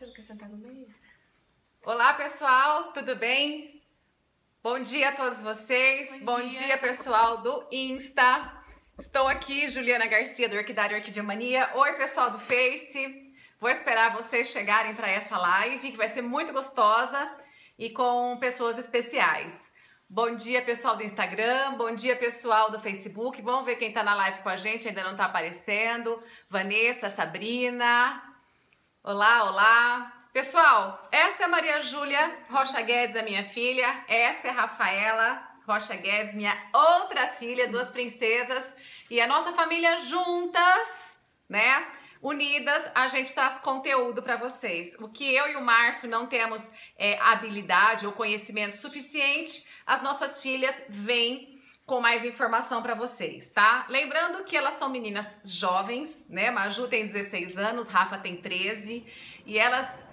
Você não quer sentar no meio? Olá, pessoal, tudo bem? Bom dia a todos vocês. Bom dia, pessoal do Insta. Estou aqui, Juliana Garcia, do Orquidária Orquídea-Mania. Oi, pessoal do Face. Vou esperar vocês chegarem para essa live, que vai ser muito gostosa e com pessoas especiais. Bom dia, pessoal do Instagram. Bom dia, pessoal do Facebook. Vamos ver quem está na live com a gente, ainda não está aparecendo. Vanessa, Sabrina. Olá, olá. Pessoal, esta é a Maria Júlia Rocha Guedes, a minha filha. Esta é a Rafaela Rocha Guedes, minha outra filha, duas princesas. E a nossa família juntas, né? Unidas, a gente traz conteúdo para vocês. O que eu e o Márcio não temos habilidade ou conhecimento suficiente, as nossas filhas vêm com mais informação para vocês, tá? Lembrando que elas são meninas jovens, né? Maju tem 16 anos, Rafa tem 13, e elas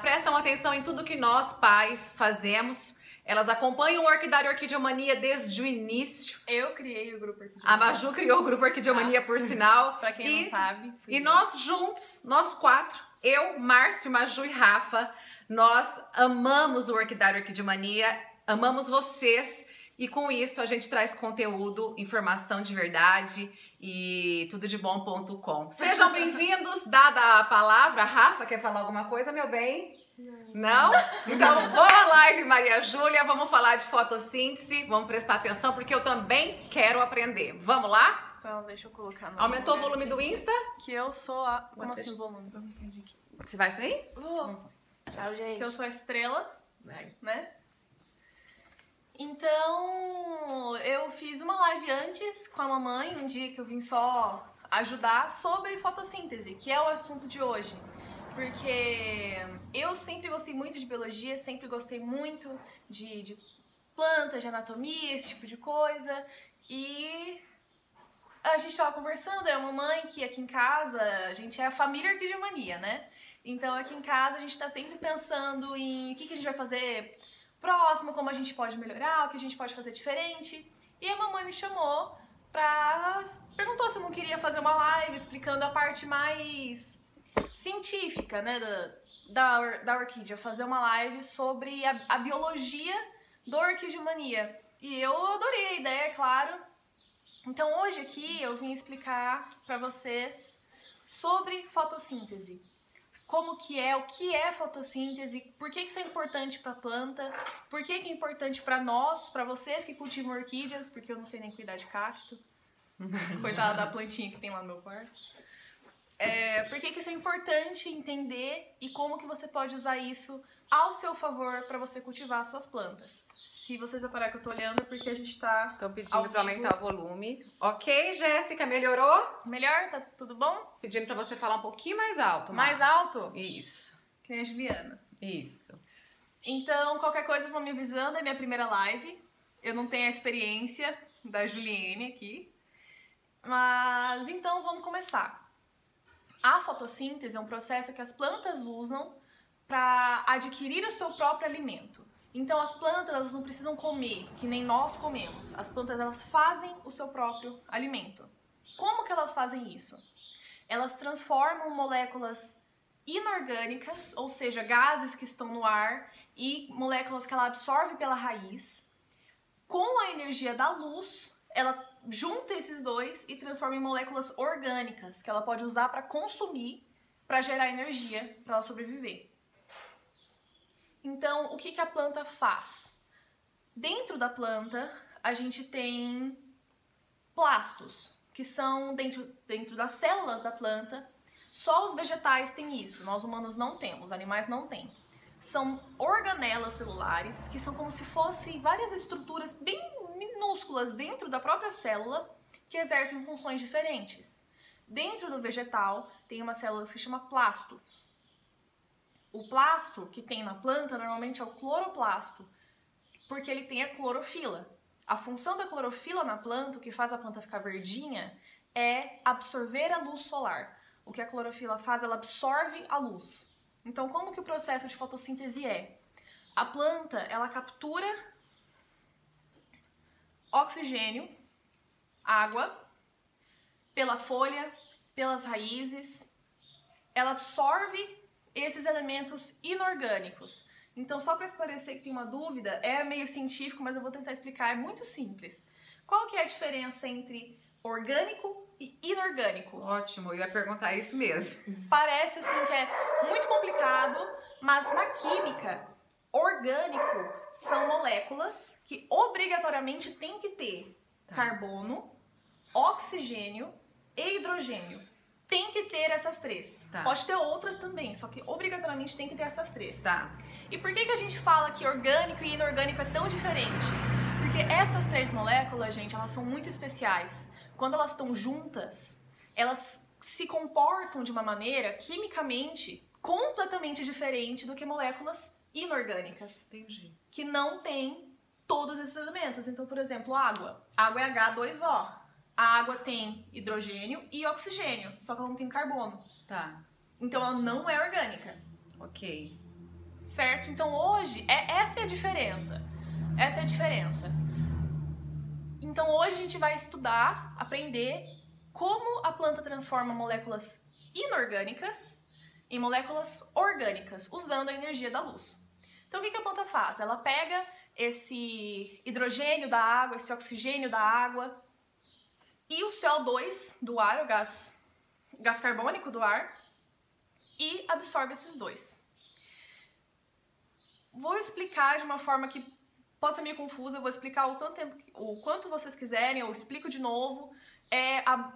prestam atenção em tudo que nós, pais, fazemos. Elas acompanham o Orquidária Orquídea-Mania desde o início. Eu criei o grupo Orquídea-Mania. A Maju criou o grupo Orquídea-Mania, por sinal. Pra quem não sabe. E nós juntos, nós quatro, eu, Márcio, Maju e Rafa, nós amamos o Orquidária Orquídea-Mania, amamos vocês. E com isso a gente traz conteúdo, informação de verdade e tudodebom.com. Sejam bem-vindos, dada a palavra. A Rafa quer falar alguma coisa, meu bem? Não? Então, boa live, Maria Júlia. Vamos falar de fotossíntese, vamos prestar atenção porque eu também quero aprender. Vamos lá? Então, deixa eu colocar no Aumentou o volume do Insta? Que eu sou a... Como assim o volume? Vamos sair daqui. Você vai sair? Vou. Tchau, gente. Que eu sou a estrela, Vai. né? Então, eu fiz uma live antes com a mamãe, um dia que eu vim só ajudar sobre fotossíntese, que é o assunto de hoje. Porque eu sempre gostei muito de biologia, sempre gostei muito de plantas, de anatomia, esse tipo de coisa. E a gente tava conversando, eu e a mamãe, que aqui em casa a gente é a família Orquídea-Mania, né? Então aqui em casa a gente tá sempre pensando em o que a gente vai fazer próximo, como a gente pode melhorar, o que a gente pode fazer diferente. E a mamãe me chamou perguntou se eu não queria fazer uma live explicando a parte mais científica, né, da orquídea, fazer uma live sobre a biologia do Orquídea-Mania. E eu adorei a ideia, é claro. Então hoje aqui eu vim explicar para vocês sobre fotossíntese. Como que é, o que é fotossíntese, por que isso é importante para a planta, por que é importante para nós, para vocês que cultivam orquídeas, porque eu não sei nem cuidar de cacto. Coitada da plantinha que tem lá no meu quarto. Por que isso é importante entender e como que você pode usar isso ao seu favor para você cultivar as suas plantas. Se vocês repararem que eu tô olhando é porque a gente tá... Estão pedindo para aumentar o volume. Ok, Jéssica, melhorou? Melhor? Tá tudo bom? Pedindo para você falar um pouquinho mais alto. Mais alto? Isso. Que nem a Juliana. Isso. Então, qualquer coisa vão me avisando, é minha primeira live. Eu não tenho a experiência da Juliene aqui. Mas, então, vamos começar. A fotossíntese é um processo que as plantas usam para adquirir o seu próprio alimento. Então, as plantas elas não precisam comer, que nem nós comemos. As plantas elas fazem o seu próprio alimento. Como que elas fazem isso? Elas transformam moléculas inorgânicas, ou seja, gases que estão no ar e moléculas que ela absorve pela raiz. Com a energia da luz, ela junta esses dois e transforma em moléculas orgânicas, que ela pode usar para consumir, para gerar energia, para ela sobreviver. Então, o que a planta faz? Dentro da planta, a gente tem plastos, que são dentro das células da planta. Só os vegetais têm isso, nós humanos não temos, animais não têm. São organelas celulares, que são como se fossem várias estruturas bem minúsculas dentro da própria célula, que exercem funções diferentes. Dentro do vegetal, tem uma célula que se chama plasto. O plasto que tem na planta normalmente é o cloroplasto, porque ele tem a clorofila. A função da clorofila na planta, o que faz a planta ficar verdinha, é absorver a luz solar. O que a clorofila faz, ela absorve a luz. Então, como que o processo de fotossíntese é? A planta, ela captura oxigênio, água, pela folha, pelas raízes, ela absorve esses elementos inorgânicos. Então, só para esclarecer que tem uma dúvida, é meio científico, mas eu vou tentar explicar, é muito simples. Qual que é a diferença entre orgânico e inorgânico? Ótimo, eu ia perguntar isso mesmo. Parece assim que é muito complicado, mas na química, orgânico são moléculas que obrigatoriamente tem que ter carbono, oxigênio e hidrogênio. Tem que ter essas três. Pode ter outras também, só que obrigatoriamente tem que ter essas três. E por que a gente fala que orgânico e inorgânico é tão diferente? Porque essas três moléculas, gente, elas são muito especiais. Quando elas estão juntas, elas se comportam de uma maneira quimicamente completamente diferente do que moléculas inorgânicas. Entendi. Que não tem todos esses elementos. Então, por exemplo, água. Água é H2O. A água tem hidrogênio e oxigênio, só que ela não tem carbono. Então ela não é orgânica. Ok. Certo? Então hoje, essa é a diferença. Essa é a diferença. Então hoje a gente vai estudar, aprender como a planta transforma moléculas inorgânicas em moléculas orgânicas, usando a energia da luz. Então o que a planta faz? Ela pega esse hidrogênio da água, esse oxigênio da água e o CO2 do ar, o gás carbônico do ar, e absorve esses dois. Vou explicar de uma forma que pode ser meio confusa, eu vou explicar o quanto vocês quiserem, eu explico de novo. É a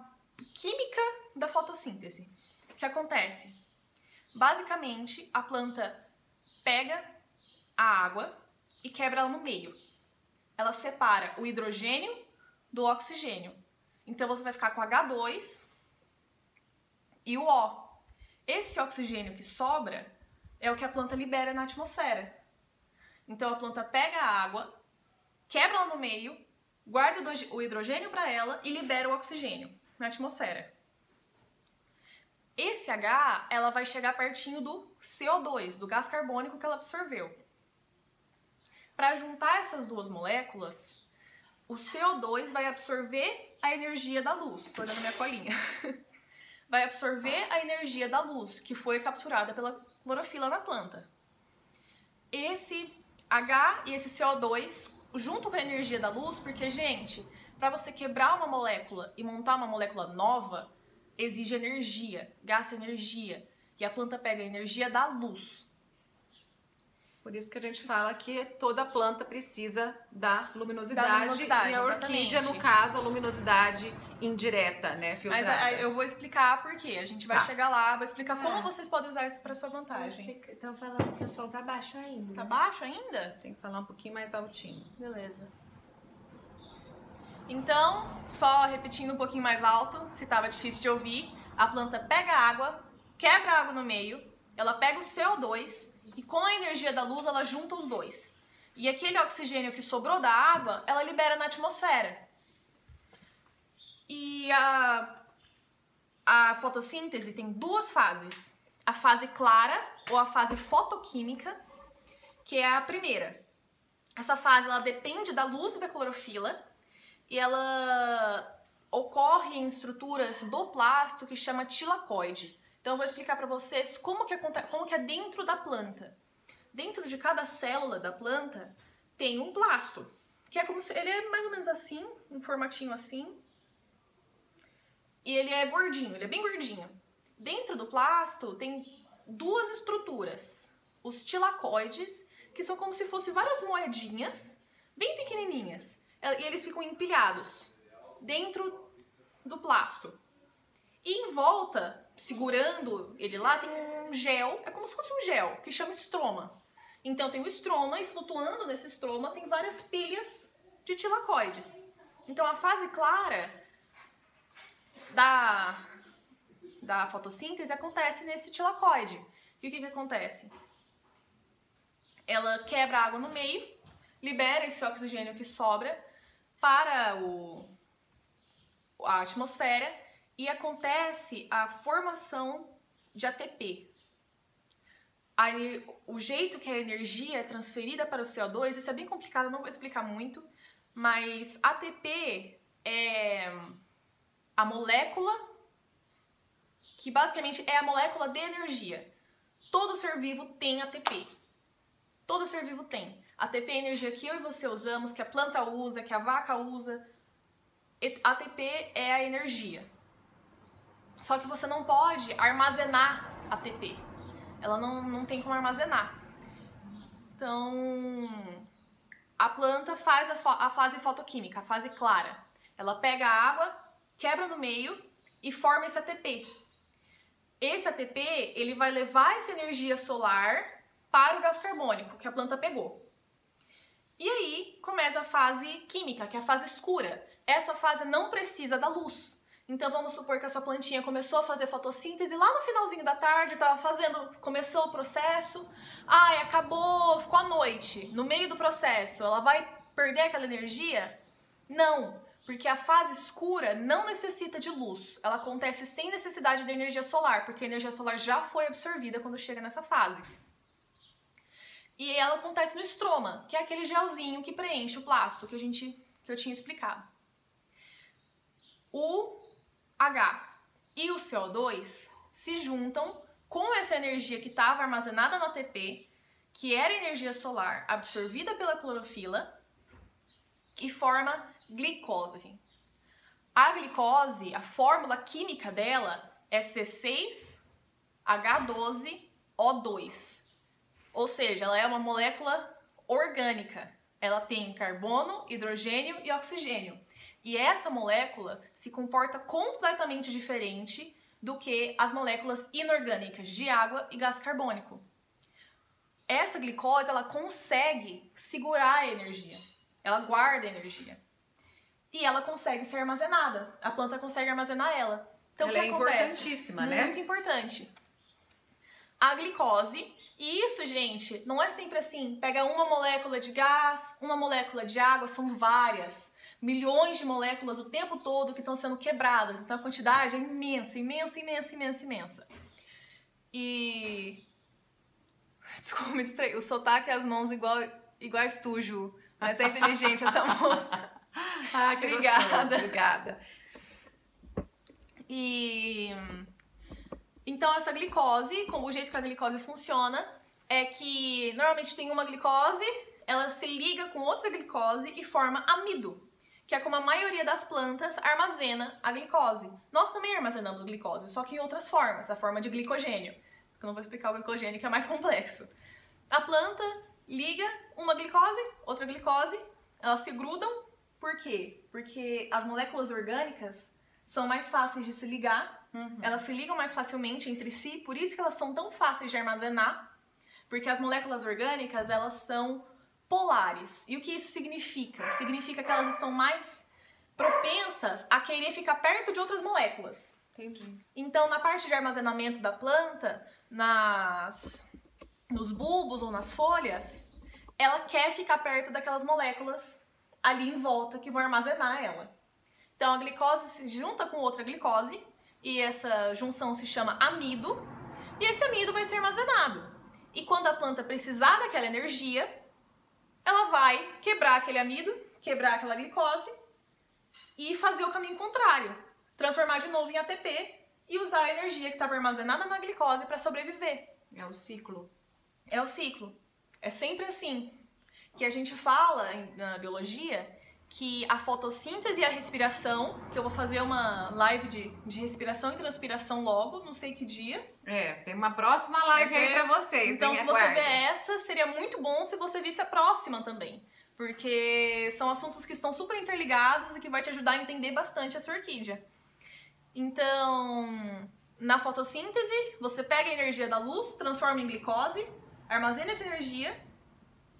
química da fotossíntese. O que acontece? Basicamente, a planta pega a água e quebra ela no meio. Ela separa o hidrogênio do oxigênio. Então você vai ficar com H2 e o O. Esse oxigênio que sobra é o que a planta libera na atmosfera. Então a planta pega a água, quebra ela no meio, guarda o hidrogênio para ela e libera o oxigênio na atmosfera. Esse H, ela vai chegar pertinho do CO2, do gás carbônico que ela absorveu. Para juntar essas duas moléculas, o CO2 vai absorver a energia da luz. Estou olhando minha colinha. Vai absorver a energia da luz, que foi capturada pela clorofila na planta. Esse H e esse CO2, junto com a energia da luz, porque, gente, para você quebrar uma molécula e montar uma molécula nova, exige energia, gasta energia. E a planta pega a energia da luz. Por isso que a gente fala que toda planta precisa da luminosidade, e a orquídea, no caso, a luminosidade indireta, né, filtrada. Mas eu vou explicar por quê. A gente vai chegar lá, vou explicar como vocês podem usar isso para sua vantagem. Estão falando que o som tá baixo ainda. Tá baixo ainda? Tem que falar um pouquinho mais altinho. Beleza. Então, só repetindo um pouquinho mais alto, se tava difícil de ouvir, a planta pega a água, quebra a água no meio, ela pega o CO2 e com a energia da luz ela junta os dois. E aquele oxigênio que sobrou da água, ela libera na atmosfera. E a fotossíntese tem duas fases. A fase clara, ou a fase fotoquímica, que é a primeira. Essa fase ela depende da luz e da clorofila, e ela ocorre em estruturas do plasto que chama tilacoide. Então eu vou explicar para vocês como que é dentro da planta. Dentro de cada célula da planta tem um plasto, que é como se ele é mais ou menos assim, um formatinho assim. E ele é gordinho, ele é bem gordinho. Dentro do plasto tem duas estruturas, os tilacoides, que são como se fossem várias moedinhas, bem pequenininhas. E eles ficam empilhados dentro do plasto. E em volta, segurando ele lá, tem um gel, é como se fosse um gel, que chama estroma. Então tem o estroma e flutuando nesse estroma tem várias pilhas de tilacoides. Então a fase clara da fotossíntese acontece nesse tilacoide. E o que acontece? Ela quebra a água no meio, libera esse oxigênio que sobra para a atmosfera e acontece a formação de ATP. Aí, o jeito que a energia é transferida para o CO2, isso é bem complicado, eu não vou explicar muito, mas ATP é a molécula que basicamente é a molécula de energia. Todo ser vivo tem ATP. Todo ser vivo tem. ATP é a energia que eu e você usamos, que a planta usa, que a vaca usa. ATP é a energia. Só que você não pode armazenar ATP. Ela não tem como armazenar. Então, a planta faz a fase fotoquímica, a fase clara. Ela pega a água, quebra no meio e forma esse ATP. Esse ATP, ele vai levar essa energia solar para o gás carbônico que a planta pegou. E aí começa a fase química, que é a fase escura. Essa fase não precisa da luz. Então vamos supor que essa plantinha começou a fazer fotossíntese lá no finalzinho da tarde, começou o processo, acabou, ficou à noite, no meio do processo, ela vai perder aquela energia? Não, porque a fase escura não necessita de luz, ela acontece sem necessidade da energia solar, porque a energia solar já foi absorvida quando chega nessa fase. E ela acontece no estroma, que é aquele gelzinho que preenche o plástico que eu tinha explicado. O H e o CO2 se juntam com essa energia que estava armazenada no ATP, que era energia solar absorvida pela clorofila, e forma glicose. A glicose, a fórmula química dela é C6H12O2. Ou seja, ela é uma molécula orgânica. Ela tem carbono, hidrogênio e oxigênio. E essa molécula se comporta completamente diferente do que as moléculas inorgânicas de água e gás carbônico. Essa glicose, ela consegue segurar a energia. Ela guarda a energia. E ela consegue ser armazenada. A planta consegue armazenar ela. Então, ela o que acontece? Importantíssima, né? Muito importante. A glicose, e isso, gente, não é sempre assim. Pega uma molécula de gás, uma molécula de água, são várias. Milhões de moléculas o tempo todo que estão sendo quebradas. Então a quantidade é imensa, imensa, imensa, imensa, imensa. E... Desculpa me distrair. O sotaque e as mãos igual estujo. Mas é inteligente essa moça. Que obrigada. Gostoso. Obrigada. E... Então essa glicose, como o jeito que a glicose funciona, é que normalmente tem uma glicose, ela se liga com outra glicose e forma amido, que é como a maioria das plantas armazena a glicose. Nós também armazenamos glicose, só que em outras formas, a forma de glicogênio. Eu não vou explicar o glicogênio, que é mais complexo. A planta liga uma glicose, outra glicose, elas se grudam. Por quê? Porque as moléculas orgânicas são mais fáceis de se ligar, elas se ligam mais facilmente entre si, por isso que elas são tão fáceis de armazenar, porque as moléculas orgânicas, elas são polares. E o que isso significa? Significa que elas estão mais propensas a querer ficar perto de outras moléculas. Entendi. Então, na parte de armazenamento da planta, nos bulbos ou nas folhas, ela quer ficar perto daquelas moléculas ali em volta que vão armazenar ela. Então, a glicose se junta com outra glicose e essa junção se chama amido, e esse amido vai ser armazenado. E quando a planta precisar daquela energia, ela vai quebrar aquele amido, quebrar aquela glicose e fazer o caminho contrário. Transformar de novo em ATP e usar a energia que estava armazenada na glicose para sobreviver. É o ciclo. É o ciclo. É sempre assim. Que a gente fala na biologia que a fotossíntese e a respiração, que eu vou fazer uma live de respiração e transpiração logo, não sei que dia. Tem uma próxima live aí pra vocês. Então, se você Aguardem. ver essa, seria muito bom se você visse a próxima também. Porque são assuntos que estão super interligados e que vai te ajudar a entender bastante a sua orquídea. Então, na fotossíntese, você pega a energia da luz, transforma em glicose, armazena essa energia.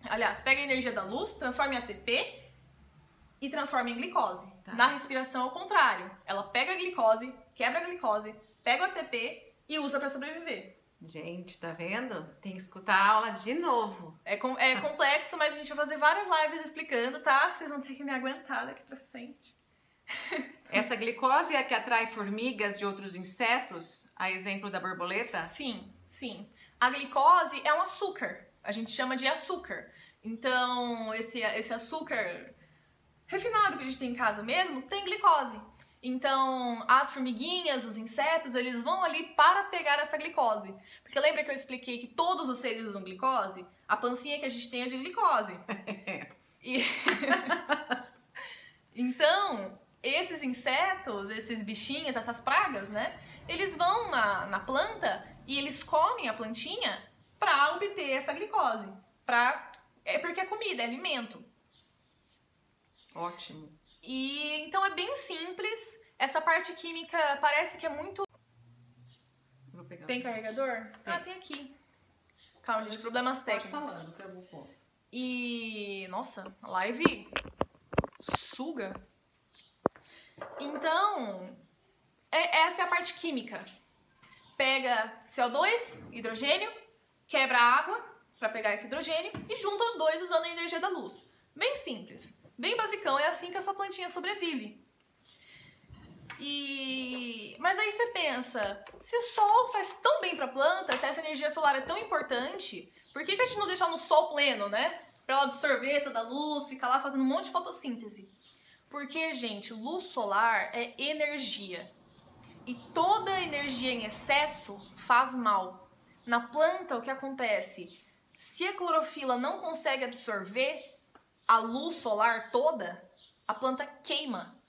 Aliás, pega a energia da luz, transforma em ATP e transforma em glicose. Tá. Na respiração, ao contrário. Ela pega a glicose, quebra a glicose, pega o ATP e usa para sobreviver. Gente, tá vendo? Tem que escutar a aula de novo. É complexo, mas a gente vai fazer várias lives explicando, tá? Vocês vão ter que me aguentar daqui pra frente. Essa glicose é a que atrai formigas de outros insetos, a exemplo da borboleta? Sim, sim. A glicose é um açúcar. A gente chama de açúcar. Então, esse açúcar refinado que a gente tem em casa mesmo, tem glicose. Então, as formiguinhas, os insetos, eles vão ali para pegar essa glicose. Porque lembra que eu expliquei que todos os seres usam glicose? A pancinha que a gente tem é de glicose. E... Então, esses insetos, esses bichinhos, essas pragas, né? Eles vão na planta e eles comem a plantinha para obter essa glicose. É porque é comida, é alimento. Ótimo. E então é bem simples. Essa parte química parece que é muito... Vou pegar. Tem carregador? Tem. Ah, tem aqui. Calma, gente, problemas técnicos. Pode falando, que eu vou pôr. E... Nossa, a live suga. Então, essa é a parte química. Pega CO2, hidrogênio, quebra a água para pegar esse hidrogênio e junta os dois usando a energia da luz. Bem simples, bem basicão, é assim que a sua plantinha sobrevive. Mas aí você pensa, se o sol faz tão bem para a planta, se essa energia solar é tão importante, por que a gente não deixa no sol pleno, né? Para ela absorver toda a luz, ficar lá fazendo um monte de fotossíntese. Porque, gente, luz solar é energia. E toda energia em excesso faz mal. Na planta, o que acontece? Se a clorofila não consegue absorver a luz solar toda, a planta queima.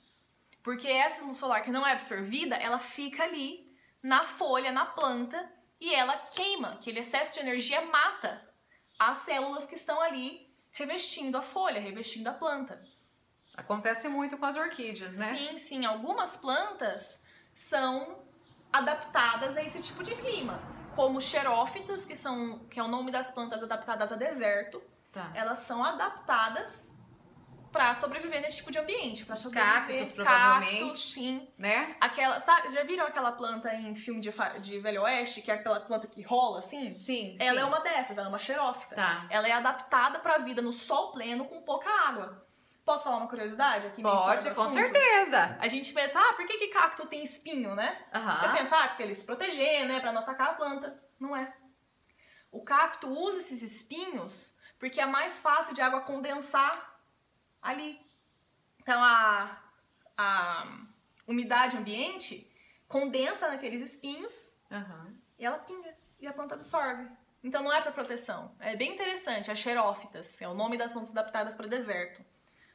Porque essa luz solar que não é absorvida, ela fica ali na folha, na planta, e ela queima. Aquele excesso de energia mata as células que estão ali revestindo a folha, revestindo a planta. Acontece muito com as orquídeas, né? Sim, sim. Algumas plantas são adaptadas a esse tipo de clima. Como xerófitas, que é o nome das plantas adaptadas a deserto. Tá. Elas são adaptadas para sobreviver nesse tipo de ambiente. Para sobreviver. Cactos, provavelmente. Cactos, sim. Né? Sabe, já viram aquela planta em filme de Velho Oeste, que é aquela planta que rola assim? Sim, Ela sim. é uma dessas, ela é uma xerófita. Tá. Ela é adaptada para a vida no sol pleno com pouca água. Posso falar uma curiosidade aqui? Pode, com certeza. A gente pensa, por que cacto tem espinho, né? Aham. Você pensa, porque ele se proteger, né? Pra não atacar a planta. Não é. O cacto usa esses espinhos porque é mais fácil de água condensar ali. Então a umidade ambiente condensa naqueles espinhos e ela pinga. E a planta absorve. Então não é para proteção. É bem interessante. As xerófitas é o nome das plantas adaptadas para deserto.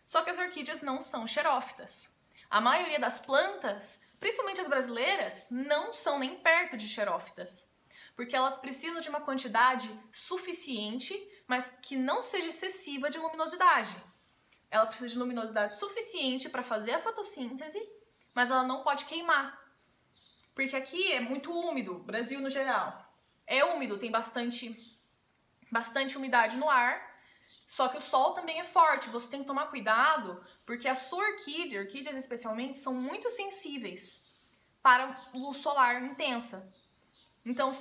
Só que as orquídeas não são xerófitas. A maioria das plantas, principalmente as brasileiras, não são nem perto de xerófitas. Porque elas precisam de uma quantidade suficiente, mas que não seja excessiva de luminosidade. Ela precisa de luminosidade suficiente para fazer a fotossíntese, mas ela não pode queimar. Porque aqui é muito úmido, Brasil no geral. É úmido, tem bastante umidade no ar. Só que o sol também é forte, você tem que tomar cuidado, porque a sua orquídeas especialmente, são muito sensíveis para luz solar intensa. Então,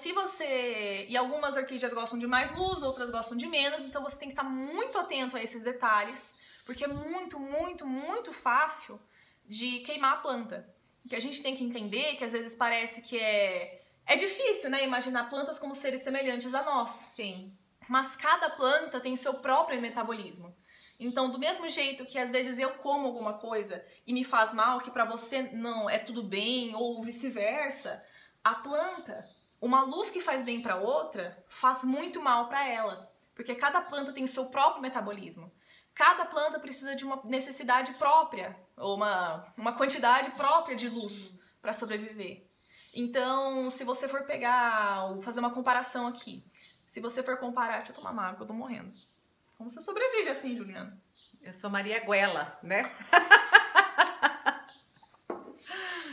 e algumas orquídeas gostam de mais luz, outras gostam de menos, então você tem que estar muito atento a esses detalhes, porque é muito, muito, muito fácil de queimar a planta. O que a gente tem que entender, que às vezes parece que é difícil, né, imaginar plantas como seres semelhantes a nós. Sim. Mas cada planta tem seu próprio metabolismo. Então, do mesmo jeito que às vezes eu como alguma coisa e me faz mal, que pra você não é tudo bem, ou vice-versa, a planta, uma luz que faz bem pra outra, faz muito mal pra ela. Porque cada planta tem seu próprio metabolismo. Cada planta precisa de uma necessidade própria, ou uma quantidade própria de luz para sobreviver. Então, se você for fazer uma comparação aqui, se você for comparar... Deixa eu tomar uma água, eu tô morrendo. Como você sobrevive assim, Juliana? Eu sou Maria Guela, né?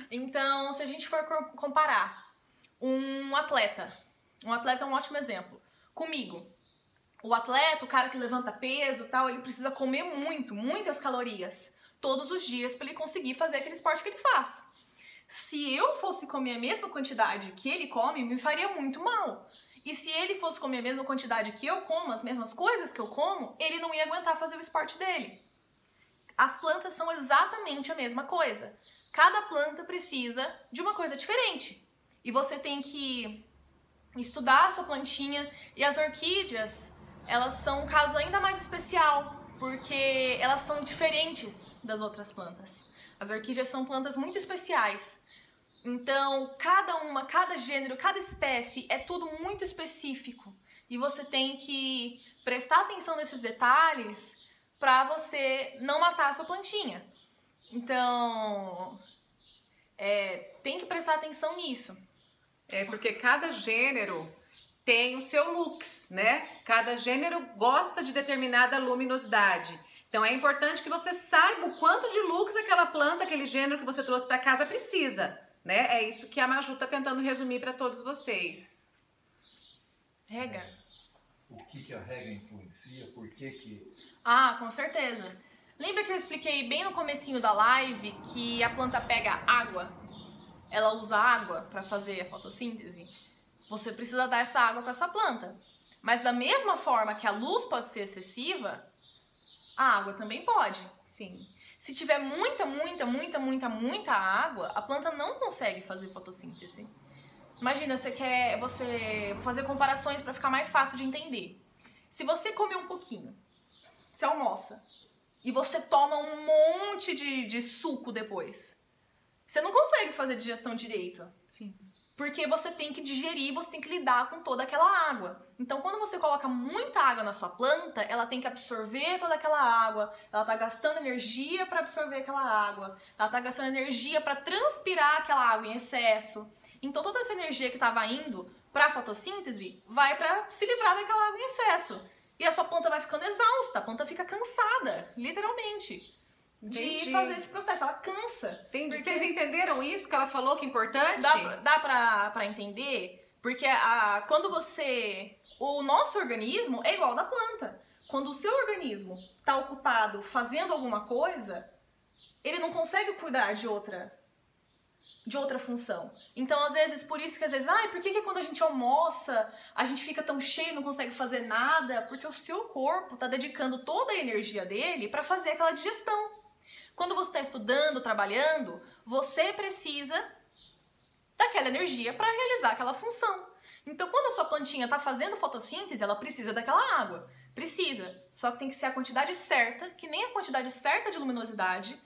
Então, se a gente for comparar um atleta é um ótimo exemplo. Comigo, o atleta, o cara que levanta peso e tal, ele precisa comer muitas calorias todos os dias para ele conseguir fazer aquele esporte que ele faz. Se eu fosse comer a mesma quantidade que ele come, me faria muito mal. E se ele fosse comer a mesma quantidade que eu como, as mesmas coisas que eu como, ele não ia aguentar fazer o esporte dele. As plantas são exatamente a mesma coisa. Cada planta precisa de uma coisa diferente. E você tem que estudar a sua plantinha. E as orquídeas, elas são um caso ainda mais especial, porque elas são diferentes das outras plantas. As orquídeas são plantas muito especiais. Então, cada gênero, cada espécie é tudo muito específico. E você tem que prestar atenção nesses detalhes para você não matar a sua plantinha. Então, tem que prestar atenção nisso. Porque cada gênero tem o seu lux, né? Cada gênero gosta de determinada luminosidade. Então é importante que você saiba o quanto de lux aquela planta, aquele gênero que você trouxe para casa precisa, né? É isso que a Maju tá tentando resumir para todos vocês. Rega. O que a rega influencia? Por que... Ah, com certeza. Lembra que eu expliquei bem no comecinho da live que a planta pega água? Ela usa água para fazer a fotossíntese? Você precisa dar essa água para sua planta. Mas da mesma forma que a luz pode ser excessiva, a água também pode. Sim. Se tiver muita água, a planta não consegue fazer fotossíntese. Imagina, vou fazer comparações para ficar mais fácil de entender. Se você come um pouquinho, você almoça, e você toma um monte de suco depois, você não consegue fazer digestão direito. Sim. Porque você tem que digerir, você tem que lidar com toda aquela água. Então, quando você coloca muita água na sua planta, ela tem que absorver toda aquela água, ela tá gastando energia para absorver aquela água, ela tá gastando energia para transpirar aquela água em excesso. Então, toda essa energia que estava indo para a fotossíntese vai para se livrar daquela água em excesso. E a sua planta vai ficando exausta, a planta fica cansada, literalmente. Entendi. De fazer esse processo, ela cansa. Entendi. Porque... Vocês entenderam isso que ela falou que é importante? Dá pra entender, porque quando o nosso organismo é igual ao da planta. Quando o seu organismo tá ocupado fazendo alguma coisa, ele não consegue cuidar de outra função. Então, às vezes, por isso que às vezes, por que quando a gente almoça, a gente fica tão cheio e não consegue fazer nada? Porque o seu corpo tá dedicando toda a energia dele para fazer aquela digestão. Quando você está estudando, trabalhando, você precisa daquela energia para realizar aquela função. Então, quando a sua plantinha está fazendo fotossíntese, ela precisa daquela água. Precisa. Só que tem que ser a quantidade certa, que nem a quantidade certa de luminosidade,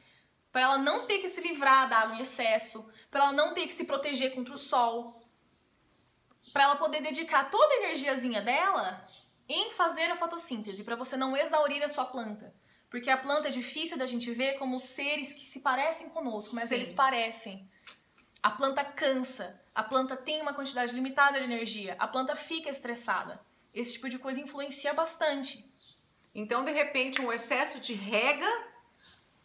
para ela não ter que se livrar da água em excesso, para ela não ter que se proteger contra o sol, para ela poder dedicar toda a energiazinha dela em fazer a fotossíntese, para você não exaurir a sua planta. Porque a planta é difícil da gente ver como seres que se parecem conosco, mas Sim. eles parecem. A planta cansa, a planta tem uma quantidade limitada de energia, a planta fica estressada. Esse tipo de coisa influencia bastante. Então, de repente, um excesso de rega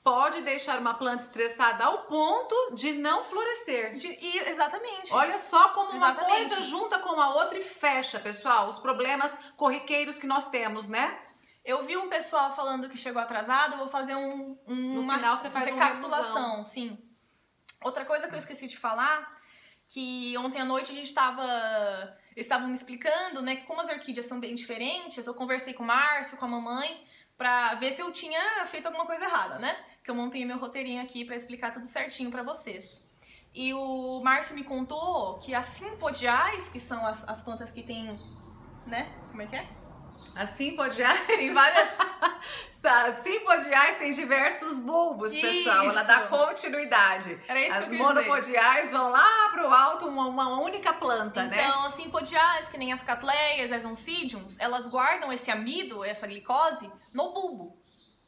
pode deixar uma planta estressada ao ponto de não florescer. Exatamente. Olha só como uma Exatamente. coisa junta com a outra e fecha, pessoal, os problemas corriqueiros que nós temos, né? Eu vi um pessoal falando que chegou atrasado, eu vou fazer uma final você faz uma recapitulação, sim. Outra coisa que eu esqueci de falar, que ontem à noite eles estavam me explicando, né, que como as orquídeas são bem diferentes, eu conversei com o Márcio, com a mamãe, pra ver se eu tinha feito alguma coisa errada, né? Que eu montei meu roteirinho aqui pra explicar tudo certinho pra vocês. E o Márcio me contou que as simpodiais, que são as plantas que tem, né, como é que é? As simpodiais Tem várias... As simpodiais têm diversos bulbos, pessoal. Ela dá continuidade. Era isso que As eu queria dizer. monopodiais vão lá pro alto, uma única planta, né? Então, as simpodiais, que nem as catleias, as oncidiums, elas guardam esse amido, essa glicose, no bulbo.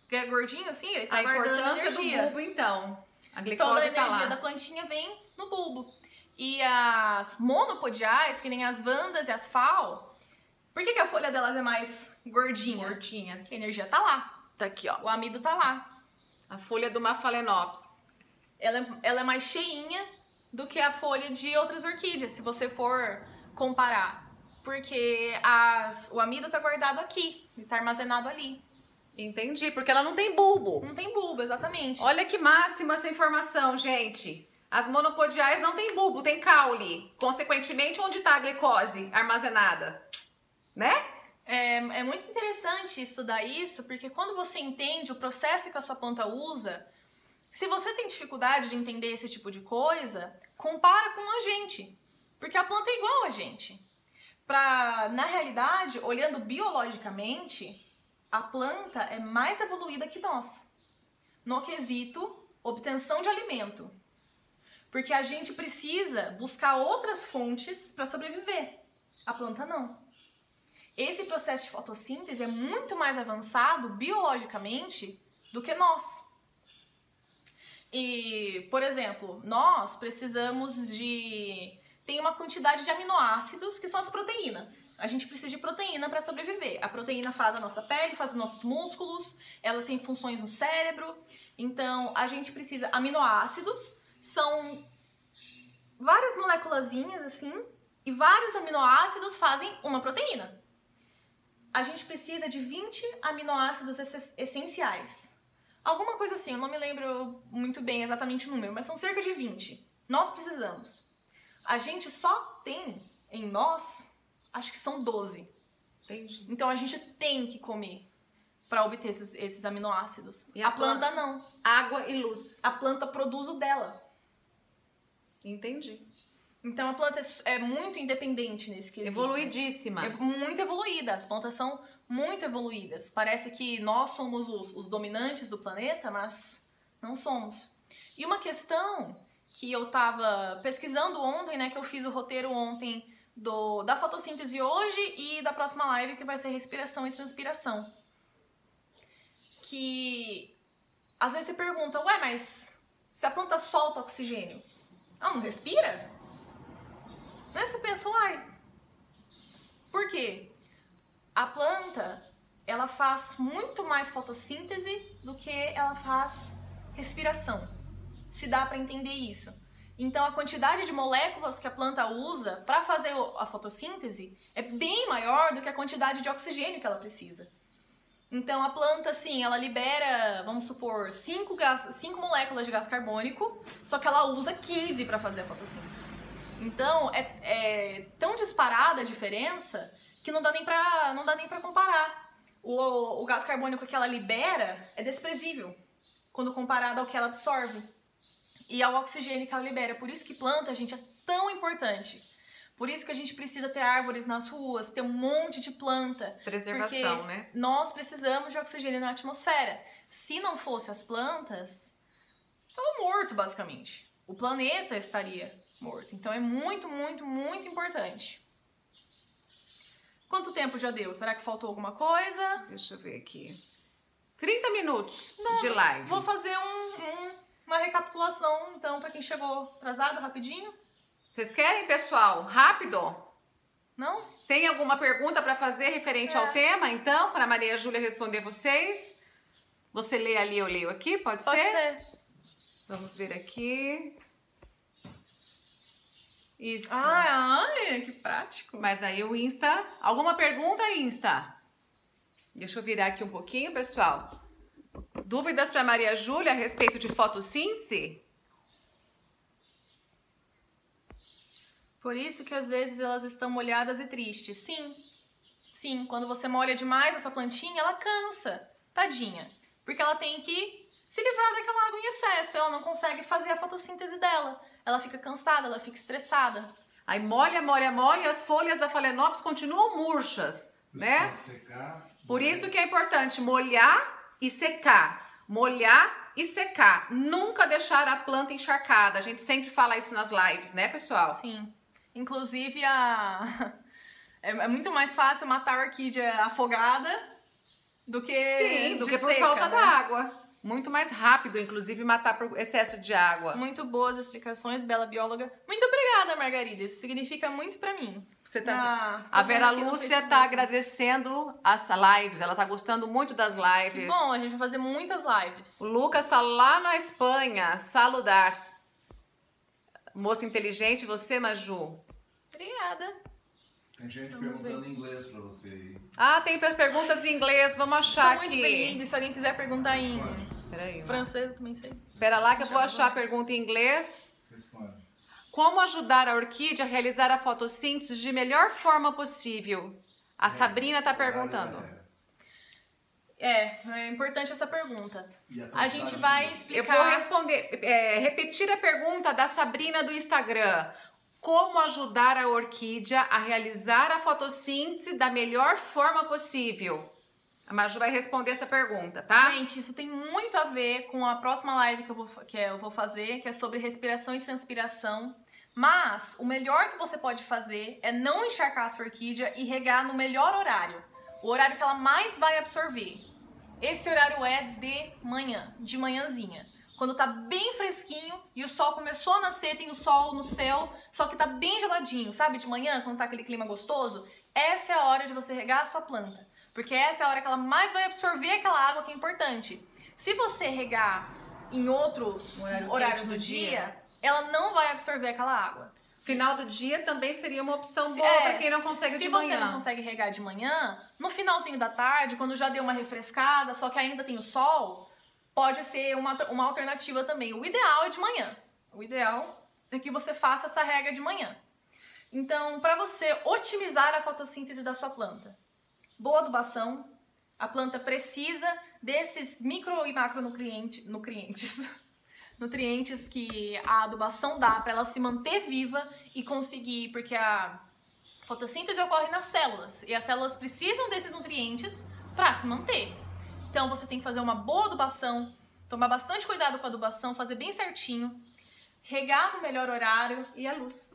Que é gordinho assim, ele tá A guardando importância energia. do bulbo, então. A glicose Toda a tá energia lá. da plantinha vem no bulbo. E as monopodiais, que nem as vandas e as fal, por que a folha delas é mais gordinha? Gordinha. Porque a energia tá lá. Tá aqui, ó. O amido tá lá. A folha do Maphalenopsis. Ela é mais cheinha do que a folha de outras orquídeas, se você for comparar. Porque o amido tá guardado aqui, e tá armazenado ali. Entendi, porque ela não tem bulbo. Não tem bulbo, exatamente. Olha que máxima essa informação, gente. As monopodiais não tem bulbo, tem caule. Consequentemente, onde tá a glicose armazenada? Né? É muito interessante estudar isso, porque quando você entende o processo que a sua planta usa, se você tem dificuldade de entender esse tipo de coisa, compara com a gente, porque a planta é igual a gente. Na realidade, olhando biologicamente, a planta é mais evoluída que nós, no quesito obtenção de alimento. Porque a gente precisa buscar outras fontes para sobreviver. A planta não. Esse processo de fotossíntese é muito mais avançado biologicamente do que nós. E, por exemplo, nós precisamos de... Tem uma quantidade de aminoácidos que são as proteínas. A gente precisa de proteína para sobreviver. A proteína faz a nossa pele, faz os nossos músculos, ela tem funções no cérebro. Então, a gente precisa... Aminoácidos são várias moléculazinhas assim, e vários aminoácidos fazem uma proteína. A gente precisa de 20 aminoácidos essenciais. Alguma coisa assim, eu não me lembro muito bem exatamente o número, mas são cerca de 20. Nós precisamos. A gente só tem em nós, acho que são 12. Entendi. Então a gente tem que comer para obter esses aminoácidos. E a planta não. Água e luz. A planta produz o dela. Entendi. Então a planta é muito independente nesse quesito. Evoluidíssima. É muito evoluída. As plantas são muito evoluídas. Parece que nós somos os dominantes do planeta, mas não somos. E uma questão que eu tava pesquisando ontem, né, que eu fiz o roteiro ontem da fotossíntese hoje e da próxima live, que vai ser respiração e transpiração. Que às vezes você pergunta, ué, mas se a planta solta oxigênio, ela não respira? Né? Você pensa, uai, por quê? A planta, ela faz muito mais fotossíntese do que ela faz respiração. Se dá para entender isso. Então, a quantidade de moléculas que a planta usa para fazer a fotossíntese é bem maior do que a quantidade de oxigênio que ela precisa. Então, a planta, assim, ela libera, vamos supor, 5 moléculas de gás carbônico, só que ela usa 15 para fazer a fotossíntese. Então, é tão disparada a diferença que não dá nem para comparar. O gás carbônico que ela libera é desprezível quando comparado ao que ela absorve e ao oxigênio que ela libera. Por isso que planta, gente, é tão importante. Por isso que a gente precisa ter árvores nas ruas, ter um monte de planta. Preservação, porque né? nós precisamos de oxigênio na atmosfera. Se não fosse as plantas, estava morto, basicamente. O planeta estaria morto. Então é muito, muito, muito importante. Quanto tempo já deu? Será que faltou alguma coisa? Deixa eu ver aqui. 30 minutos de live. Vou fazer uma recapitulação, então, para quem chegou atrasado, rapidinho. Vocês querem, pessoal? Rápido? Não? Tem alguma pergunta para fazer referente ao tema, então? Para a Maria Júlia responder vocês? Você lê ali, eu leio aqui? Pode ser? Pode ser. Vamos ver aqui. Isso. Ai, que prático. Mas aí o Insta... Alguma pergunta, Insta? Deixa eu virar aqui um pouquinho, pessoal. Dúvidas para Maria Júlia a respeito de fotossíntese? Por isso que às vezes elas estão molhadas e tristes. Sim, sim. Quando você molha demais a sua plantinha, ela cansa. Tadinha. Porque ela tem que se livrar daquela água em excesso. Ela não consegue fazer a fotossíntese dela. Ela fica cansada, ela fica estressada. Aí molha, molha, molha e as folhas da Phalaenopsis continuam murchas, né? Secar, Por isso que é importante molhar e secar. Molhar e secar. Nunca deixar a planta encharcada. A gente sempre fala isso nas lives, né, pessoal? Sim. Inclusive, é muito mais fácil matar a orquídea afogada do que Sim, do que por seca, falta né? d'água. Muito mais rápido, inclusive, matar por excesso de água. Muito boas explicações, bela bióloga. Muito obrigada, Margarida. Isso significa muito pra mim. Você tá... Tô A vendo Vera aqui no Lúcia Facebook. tá agradecendo as lives. Ela tá gostando muito das lives. Bom, a gente vai fazer muitas lives. O Lucas tá lá na Espanha. Saludar. Moça inteligente, você, Maju? Obrigada. Tem gente perguntando em inglês pra você aí. Ah, tem perguntas em inglês. Vamos achar Sou muito aqui. bilíngue. Se alguém quiser perguntar em Peraí. francês, eu também sei. Pera lá que eu vou achar a pergunta em inglês. Responde. Como ajudar a orquídea a realizar a fotossíntese de melhor forma possível? A Sabrina tá perguntando. É importante essa pergunta. E A gente vai Eu explicar... vou responder, repetir a pergunta da Sabrina do Instagram. Como ajudar a orquídea a realizar a fotossíntese da melhor forma possível? A Maju vai responder essa pergunta, tá? Gente, isso tem muito a ver com a próxima live que eu vou fazer, que é sobre respiração e transpiração. Mas o melhor que você pode fazer é não encharcar a sua orquídea e regar no melhor horário. O horário que ela mais vai absorver. Esse horário é de manhã, de manhãzinha. Quando tá bem fresquinho e o sol começou a nascer, tem o sol no céu, só que tá bem geladinho, sabe? De manhã, quando tá aquele clima gostoso, essa é a hora de você regar a sua planta. Porque essa é a hora que ela mais vai absorver aquela água que é importante. Se você regar em outros horários do dia, ela não vai absorver aquela água. Final do dia também seria uma opção boa para quem não consegue de manhã. Se você não consegue regar de manhã, no finalzinho da tarde, quando já deu uma refrescada, só que ainda tem o sol, pode ser uma alternativa também. O ideal é de manhã. O ideal é que você faça essa rega de manhã. Então, para você otimizar a fotossíntese da sua planta, boa adubação, a planta precisa desses micro e macronutrientes nutrientes que a adubação dá para ela se manter viva e conseguir, porque a fotossíntese ocorre nas células e as células precisam desses nutrientes para se manter. Então você tem que fazer uma boa adubação, tomar bastante cuidado com a adubação, fazer bem certinho, regar no melhor horário e a luz.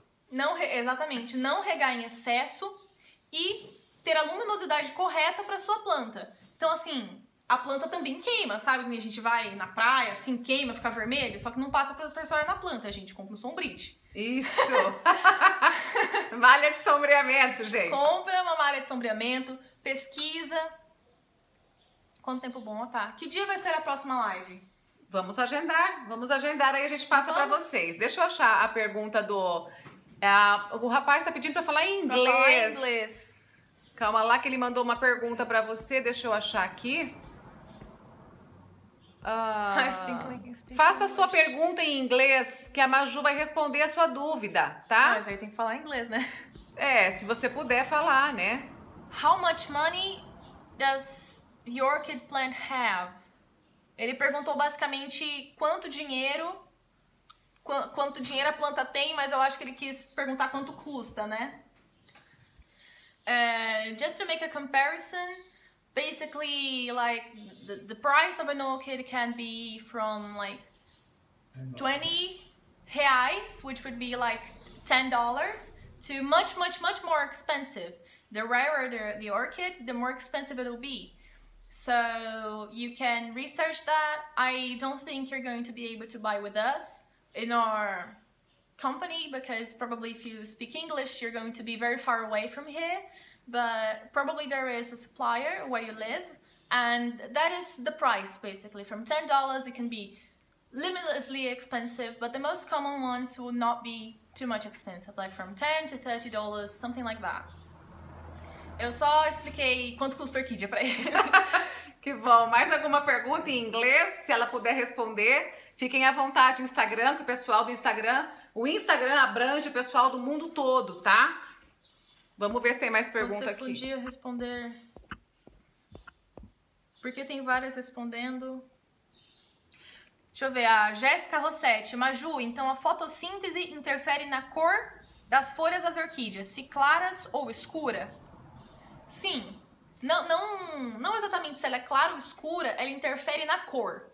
Exatamente, não regar em excesso e ter a luminosidade correta para sua planta. Então assim, a planta também queima, sabe? Quando a gente vai na praia, assim, queima, fica vermelho, só que não passa protetor solar na planta, a gente compra um Sombrite. Isso! Malha de sombreamento, gente. Compra uma malha de sombreamento, pesquisa. Quanto tempo bom, tá? Que dia vai ser a próxima live? Vamos agendar, aí a gente passa pra vocês. Deixa eu achar a pergunta do... o rapaz tá pedindo pra falar em inglês. Pra falar em inglês. Calma lá que ele mandou uma pergunta pra você, deixa eu achar aqui. Faça a sua pergunta em inglês, que a Maju vai responder a sua dúvida, tá? Mas aí tem que falar em inglês, né? Se você puder falar, né? How much money does the orchid plant have? Ele perguntou basicamente quanto dinheiro a planta tem, mas eu acho que ele quis perguntar quanto custa, né? Just to make a comparison, basically, like, the price of an orchid can be from, like, 20 reais, which would be, like, $10, to much, much, much more expensive. The rarer the orchid, the more expensive it will be. So, you can research that. I don't think you're going to be able to buy with us in our company, because probably if you speak English, you're going to be very far away from here. But probably there is a supplier where you live, and that is the price basically. From $10, it can be limitlessly expensive, but the most common ones will not be too much expensive, like from $10 to $30, something like that. Eu só expliquei quanto custa a orquídea pra ele. Que bom. Mais alguma pergunta em inglês? Se ela puder responder, fiquem à vontade no Instagram, que o pessoal do Instagram... O Instagram abrange o pessoal do mundo todo, tá? Vamos ver se tem mais pergunta aqui. Você podia responder... Porque tem várias respondendo... Deixa eu ver, a Jéssica Rossetti. Maju, então a fotossíntese interfere na cor das folhas das orquídeas, se claras ou escura? Sim. Não exatamente se ela é clara ou escura, ela interfere na cor.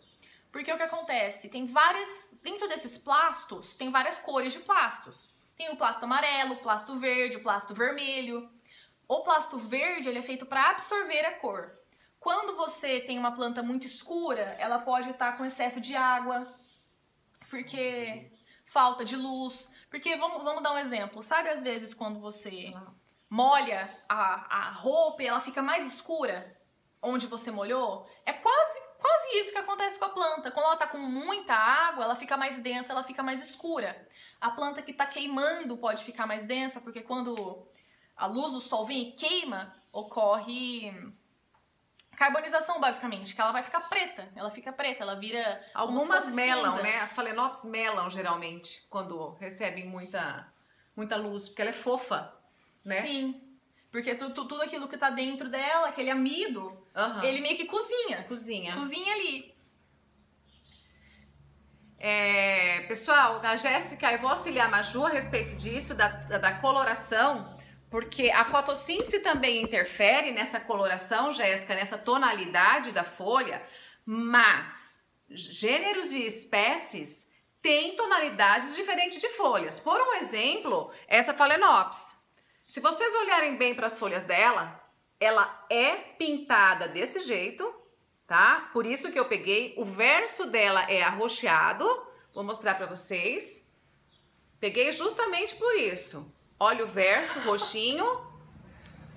Porque o que acontece? Tem vários... Dentro desses plastos, tem várias cores de plastos. Tem o plasto amarelo, o plasto verde, o plasto vermelho. O plasto verde, ele é feito para absorver a cor. Quando você tem uma planta muito escura, ela pode estar com excesso de água, porque falta de luz. Porque, vamos dar um exemplo. Sabe, às vezes, quando você molha a roupa e ela fica mais escura, onde você molhou? É quase isso que acontece com a planta. Quando ela tá com muita água, ela fica mais densa, ela fica mais escura. A planta que tá queimando pode ficar mais densa, porque quando a luz do sol vem e queima, ocorre carbonização, basicamente, que ela vai ficar preta. Ela fica preta, ela vira... Algumas melam, né? As Phalaenopsis melam, geralmente, quando recebem muita luz, porque ela é fofa, né? Sim. Porque tudo aquilo que tá dentro dela, aquele amido, ele meio que cozinha. Cozinha ali. Pessoal, a Jéssica, eu vou auxiliar a Maju a respeito disso, da coloração, Porque a fotossíntese também interfere nessa coloração, Jéssica, nessa tonalidade da folha, mas gêneros e espécies têm tonalidades diferentes de folhas. Por um exemplo, essa Phalaenopsis. Se vocês olharem bem para as folhas dela, ela é pintada desse jeito, tá? Por isso que eu peguei, o verso dela é arroxeado, vou mostrar para vocês. Peguei justamente por isso. Olha o verso roxinho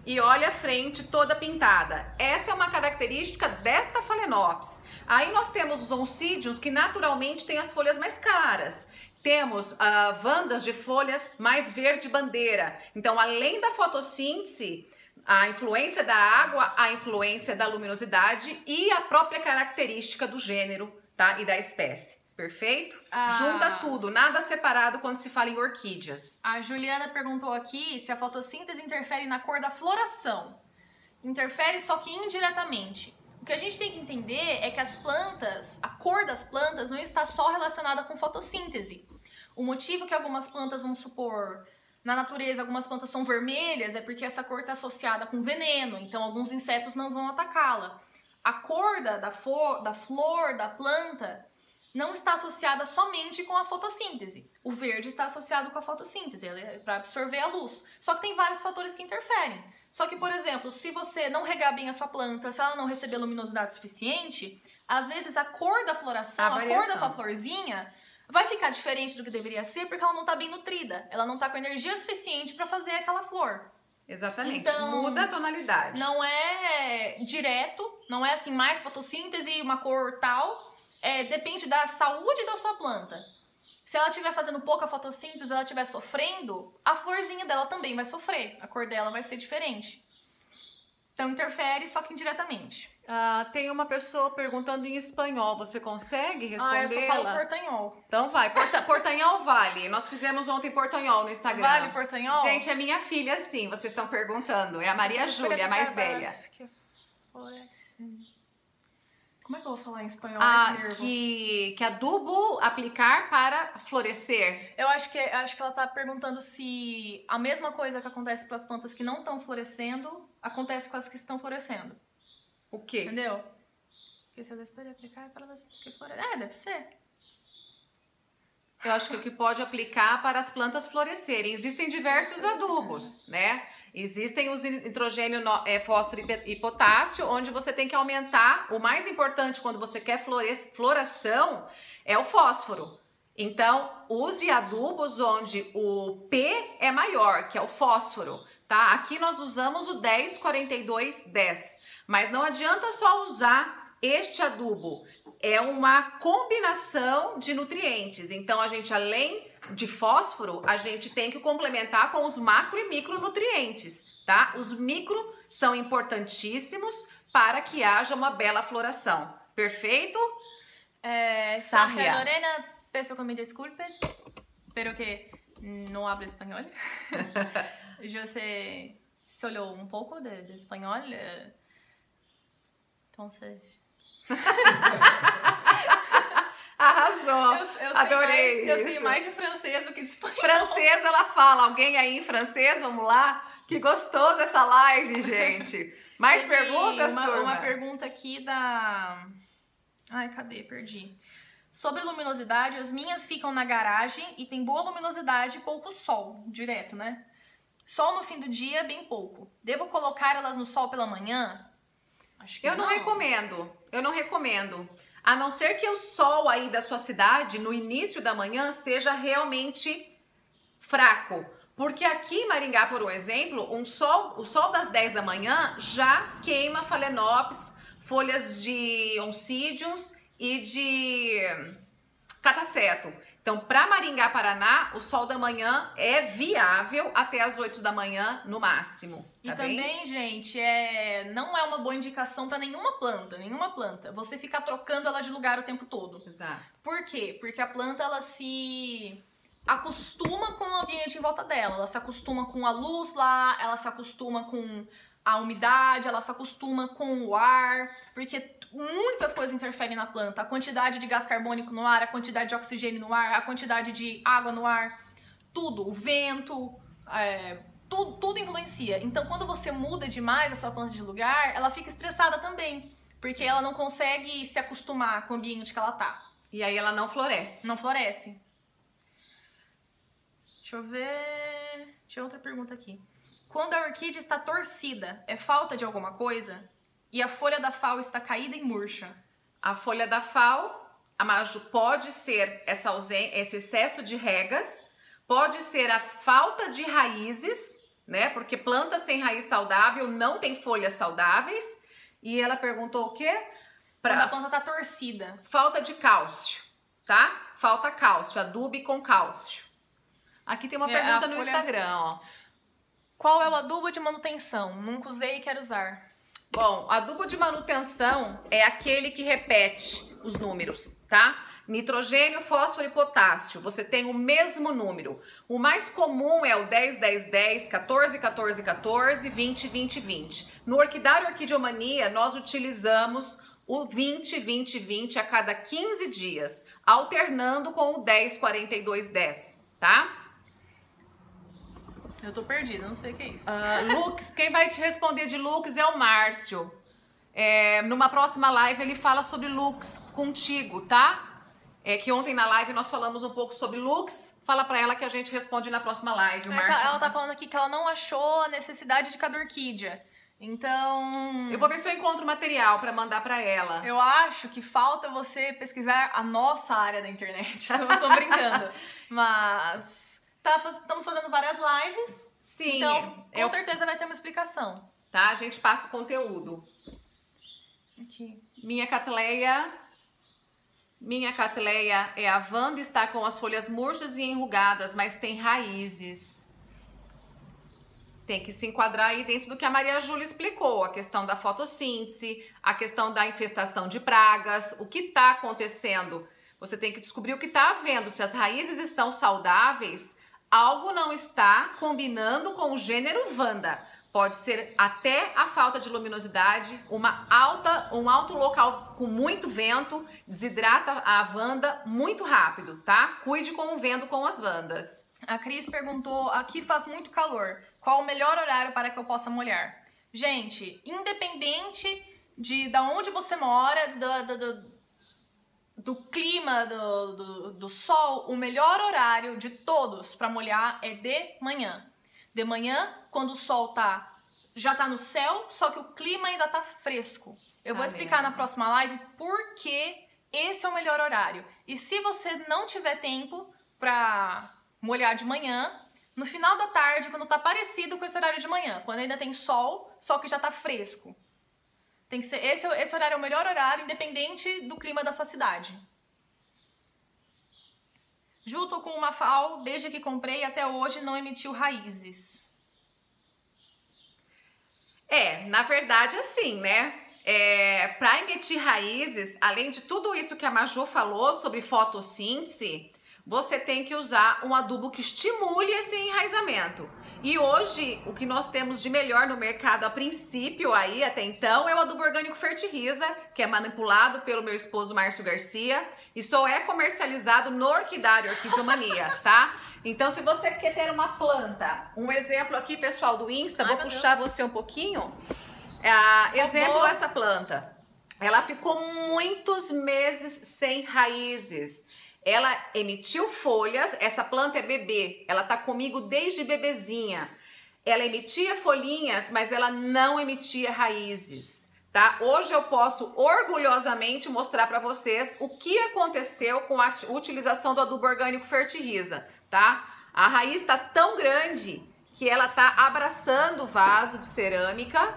e olha a frente toda pintada. Essa é uma característica desta Phalaenopsis. Aí nós temos os oncídios que naturalmente têm as folhas mais claras. Temos vandas de folhas mais verde bandeira. Então, além da fotossíntese, a influência da água, a influência da luminosidade e a própria característica do gênero, tá? E da espécie. Perfeito? Junta tudo, nada separado quando se fala em orquídeas. A Juliana perguntou aqui se a fotossíntese interfere na cor da floração. Interfere, só que indiretamente. O que a gente tem que entender é que as plantas, a cor das plantas não está só relacionada com fotossíntese. O motivo que algumas plantas, vamos supor, na natureza, algumas plantas são vermelhas é porque essa cor está associada com veneno, então alguns insetos não vão atacá-la. A cor da flor, da planta, não está associada somente com a fotossíntese. O verde está associado com a fotossíntese, ela é para absorver a luz. Só que tem vários fatores que interferem. Só que, por exemplo, se você não regar bem a sua planta, se ela não receber luminosidade suficiente, às vezes a cor da floração, a cor da sua florzinha, vai ficar diferente do que deveria ser porque ela não está bem nutrida. Ela não está com energia suficiente para fazer aquela flor. Exatamente, então, muda a tonalidade. Não é direto, não é assim, mais fotossíntese e uma cor tal. Depende da saúde da sua planta. Se ela estiver fazendo pouca fotossíntese, ela estiver sofrendo, a florzinha dela também vai sofrer. A cor dela vai ser diferente. Então interfere, só que indiretamente. Tem uma pessoa perguntando em espanhol. Você consegue responder? Eu só falo portanhol. Então vai, portanhol vale. Nós fizemos ontem portanhol no Instagram. Vale portanhol? Gente, é minha filha sim, vocês estão perguntando. É a Maria Júlia, a mais velha. Como é que eu vou falar em espanhol? Que adubo aplicar para florescer. Eu acho que ela tá perguntando se a mesma coisa que acontece para as plantas que não estão florescendo, acontece com as que estão florescendo. O quê? Entendeu? Porque se eu esperar aplicar para elas que florescem. Deve ser. Eu acho que o que pode aplicar para as plantas florescerem. Existem diversos adubos, né? Existem os nitrogênio, fósforo e potássio, onde você tem que aumentar. O mais importante quando você quer floração é o fósforo. Então, use adubos onde o P é maior, que é o fósforo, tá? Aqui nós usamos o 10-42-10, mas não adianta só usar este adubo. É uma combinação de nutrientes. Então, a gente, além de fósforo, a gente tem que complementar com os macro e micronutrientes, tá? Os micro são importantíssimos para que haja uma bela floração. Perfeito? Sofía Lorena, peço que me desculpes, pero que no hablo espanhol. Eu sei solo um pouco de espanhol, então... Arrasou! Adorei! Eu sei mais de francês do que de espanhol. Francês, ela fala. Alguém aí em francês? Vamos lá? Que gostoso essa live, gente! Mais perguntas, turma? Uma pergunta aqui da... Ai, cadê? Perdi. Sobre luminosidade, as minhas ficam na garagem e tem boa luminosidade e pouco sol, direto, né? Sol no fim do dia, bem pouco. Devo colocar elas no sol pela manhã? Acho que eu não recomendo. Eu não recomendo. A não ser que o sol aí da sua cidade, no início da manhã, seja realmente fraco. Porque aqui em Maringá, por um exemplo, o sol das 10 da manhã já queima Phalaenopsis, folhas de oncídios e de cataceto. Então, para Maringá, Paraná, o sol da manhã é viável até as 8 da manhã no máximo. Tá e bem? Também, gente, não é uma boa indicação para nenhuma planta. Você ficar trocando ela de lugar o tempo todo. Exato. Por quê? Porque a planta, ela se acostuma com o ambiente em volta dela. Ela se acostuma com a luz lá, ela se acostuma com a umidade, ela se acostuma com o ar, porque muitas coisas interferem na planta. A quantidade de gás carbônico no ar, a quantidade de oxigênio no ar, a quantidade de água no ar, tudo, o vento, tudo influencia. Então, quando você muda demais a sua planta de lugar, ela fica estressada também. Porque ela não consegue se acostumar com o ambiente que ela tá. E aí ela não floresce. Não floresce. Deixa eu ver... Tinha outra pergunta aqui. Quando a orquídea está torcida, é falta de alguma coisa? E a folha da FAO está caída e murcha? A folha da FAO, a Maju, pode ser esse excesso de regas, pode ser a falta de raízes, né? Porque planta sem raiz saudável não tem folhas saudáveis. E ela perguntou o quê? Quando a planta tá torcida. Falta de cálcio, tá? Falta cálcio, adubo com cálcio. Aqui tem uma pergunta no Instagram, ó. Qual é o adubo de manutenção? Nunca usei e quero usar. Bom, adubo de manutenção é aquele que repete os números, tá? Nitrogênio, fósforo e potássio, você tem o mesmo número. O mais comum é o 10, 10, 10, 14, 14, 14, 20, 20, 20. No Orquidário Orquidiomania, nós utilizamos o 20, 20, 20 a cada 15 dias, alternando com o 10, 42, 10, tá? Eu tô perdida, não sei o que é isso. Lux, quem vai te responder de Lux é o Márcio. Numa próxima live ele fala sobre Lux contigo, tá? Que ontem na live nós falamos um pouco sobre Lux. Fala pra ela que a gente responde na próxima live. O Márcio... Ela tá falando aqui que ela não achou a necessidade de cada orquídea. Então... Eu vou ver se eu encontro material pra mandar pra ela. Eu acho que falta você pesquisar a nossa área da internet. Eu tô brincando. Mas... estamos fazendo várias lives. Sim. Então, com certeza vai ter uma explicação. Tá? A gente passa o conteúdo. Aqui. Minha Catleia é a Wanda, está com as folhas murchas e enrugadas, mas tem raízes. Tem que se enquadrar aí dentro do que a Maria Júlia explicou, a questão da fotossíntese, a questão da infestação de pragas, o que está acontecendo. Você tem que descobrir o que está havendo. Se as raízes estão saudáveis, algo não está combinando com o gênero Wanda. Pode ser até a falta de luminosidade, um alto local com muito vento, desidrata a Wanda muito rápido, tá? Cuide com o vento com as Wandas. A Cris perguntou, aqui faz muito calor, qual o melhor horário para que eu possa molhar? Gente, independente de onde você mora, do clima, do sol, o melhor horário de todos para molhar é de manhã. De manhã, quando o sol já tá no céu, só que o clima ainda tá fresco. Eu vou explicar na próxima live por que esse é o melhor horário. E se você não tiver tempo para molhar de manhã, no final da tarde, quando tá parecido com esse horário de manhã, quando ainda tem sol, só que já tá fresco. Tem que ser esse horário é o melhor horário, independente do clima da sua cidade. Ju, tô com uma FAO, desde que comprei até hoje não emitiu raízes. Na verdade, assim, né? Para emitir raízes, além de tudo isso que a Maju falou sobre fotossíntese, você tem que usar um adubo que estimule esse enraizamento. E hoje, o que nós temos de melhor no mercado, a princípio, aí até então, é o adubo orgânico Fertiriza, que é manipulado pelo meu esposo Márcio Garcia e só é comercializado no Orquidário Orquidiomania, tá? Então, se você quer ter uma planta, um exemplo aqui, pessoal, do Insta, vou puxar você um pouquinho. Exemplo, essa planta. Ela ficou muitos meses sem raízes. Ela emitiu folhas, essa planta é bebê, ela tá comigo desde bebezinha. Ela emitia folhinhas, mas ela não emitia raízes, tá? Hoje eu posso orgulhosamente mostrar para vocês o que aconteceu com a utilização do adubo orgânico Fertiriza, tá? A raiz tá tão grande que ela tá abraçando o vaso de cerâmica.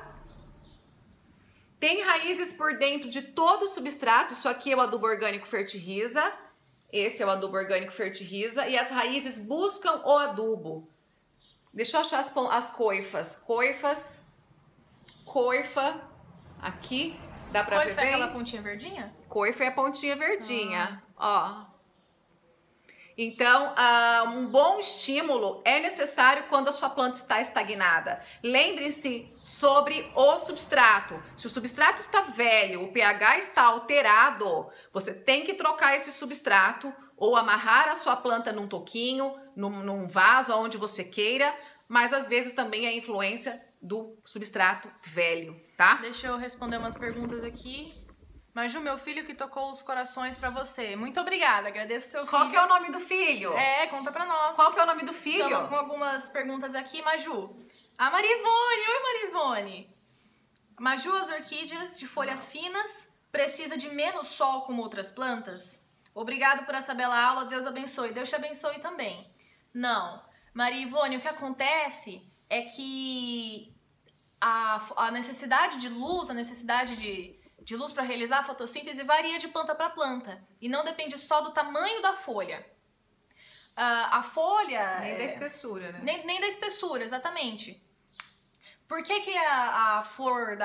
Tem raízes por dentro de todo o substrato, isso aqui é o adubo orgânico Fertiriza. Esse é o adubo orgânico Fertiriza e as raízes buscam o adubo. Deixa eu achar as coifas. Coifa, aqui, dá pra ver bem? Coifa é aquela pontinha verdinha? Coifa é a pontinha verdinha, ó. Então, um bom estímulo é necessário quando a sua planta está estagnada. Lembre-se sobre o substrato. Se o substrato está velho, o pH está alterado, você tem que trocar esse substrato ou amarrar a sua planta num toquinho, num vaso, aonde você queira, mas às vezes também é a influência do substrato velho, tá? Deixa eu responder umas perguntas aqui. Maju, meu filho que tocou os corações pra você. Muito obrigada, agradeço seu filho. Qual que é o nome do filho? Conta pra nós. Qual que é o nome do filho? Estamos com algumas perguntas aqui, Maju. A Marivone, oi Marivone. Maju, as orquídeas de folhas finas precisa de menos sol como outras plantas? Obrigado por essa bela aula, Deus abençoe. Deus te abençoe também. Não. Maria Ivone, o que acontece é que a necessidade de luz, a necessidade de luz para realizar a fotossíntese varia de planta para planta e não depende só do tamanho da folha. A folha... Nem da espessura, né? Nem da espessura, exatamente. Por que a flor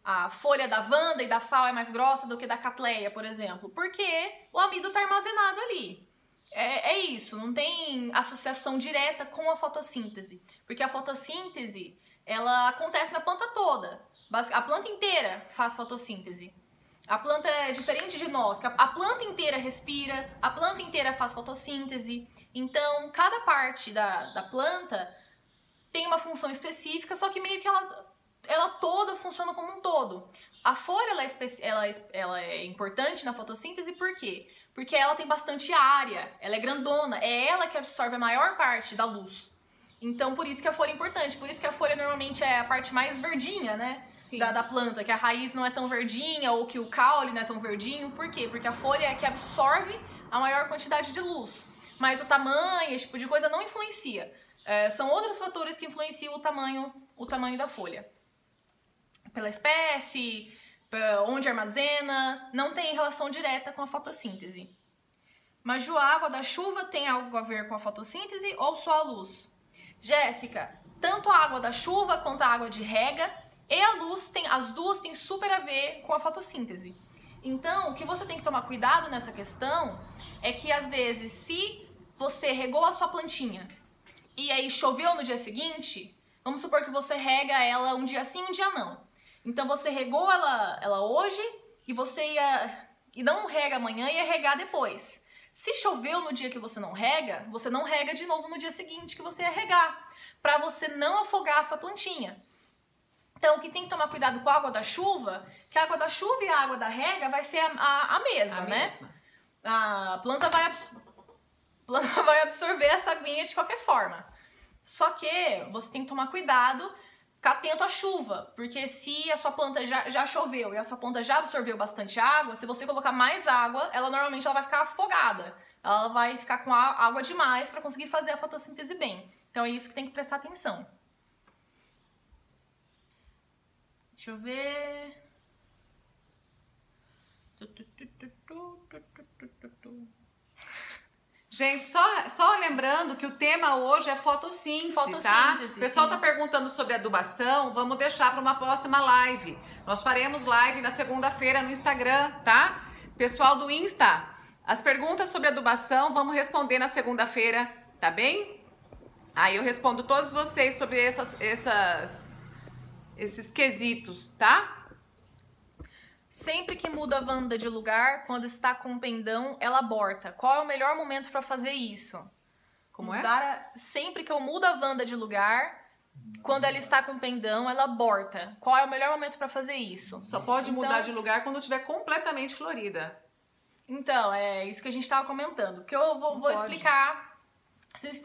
a folha da Wanda e da Fal é mais grossa do que da Catleia, por exemplo? Porque o amido está armazenado ali. É isso, não tem associação direta com a fotossíntese. Porque a fotossíntese, ela acontece na planta toda. A planta inteira faz fotossíntese. A planta é diferente de nós, que a planta inteira respira, a planta inteira faz fotossíntese. Então, cada parte da planta tem uma função específica, só que meio que ela toda funciona como um todo. A folha ela é importante na fotossíntese por quê? Porque ela tem bastante área, ela é grandona, é ela que absorve a maior parte da luz. Então, por isso que a folha é importante, por isso que a folha normalmente é a parte mais verdinha, né? Da planta, que a raiz não é tão verdinha ou que o caule não é tão verdinho. Por quê? Porque a folha é que absorve a maior quantidade de luz. Mas o tamanho, esse tipo de coisa não influencia. São outros fatores que influenciam o tamanho da folha. Pela espécie, onde armazena, não tem relação direta com a fotossíntese. Maju, a água da chuva tem algo a ver com a fotossíntese ou só a luz? Jéssica, tanto a água da chuva quanto a água de rega e a luz, as duas têm super a ver com a fotossíntese. Então, o que você tem que tomar cuidado nessa questão é que, às vezes, se você regou a sua plantinha e aí choveu no dia seguinte, vamos supor que você rega ela um dia sim, um dia não. Então, você regou ela hoje e não rega amanhã e ia regar depois. Se choveu no dia que você não rega de novo no dia seguinte que você ia regar, para você não afogar a sua plantinha. Então, o que tem que tomar cuidado com a água da chuva, que a água da chuva e a água da rega vai ser a mesma, né? Mesma. A planta vai absorver essa aguinha de qualquer forma. Só que você tem que tomar cuidado, ficar atento à chuva, porque se a sua planta já choveu e a sua planta já absorveu bastante água, se você colocar mais água, ela normalmente vai ficar afogada. Ela vai ficar com água demais para conseguir fazer a fotossíntese bem. Então é isso que tem que prestar atenção. Deixa eu ver... Gente, só lembrando que o tema hoje é fotossíntese, tá? O pessoal tá perguntando sobre adubação, vamos deixar para uma próxima live. Nós faremos live na segunda-feira no Instagram, tá? Pessoal do Insta, as perguntas sobre adubação vamos responder na segunda-feira, tá bem? Aí eu respondo todos vocês sobre esses quesitos, tá? Sempre que muda a Wanda de lugar, quando está com pendão, ela aborta. Qual é o melhor momento para fazer isso? Como é? Sempre que eu mudo a Wanda de lugar, quando ela está com pendão, ela aborta. Qual é o melhor momento para fazer isso? Só pode mudar de lugar quando estiver completamente florida. Então, é isso que a gente estava comentando. Que eu vou explicar,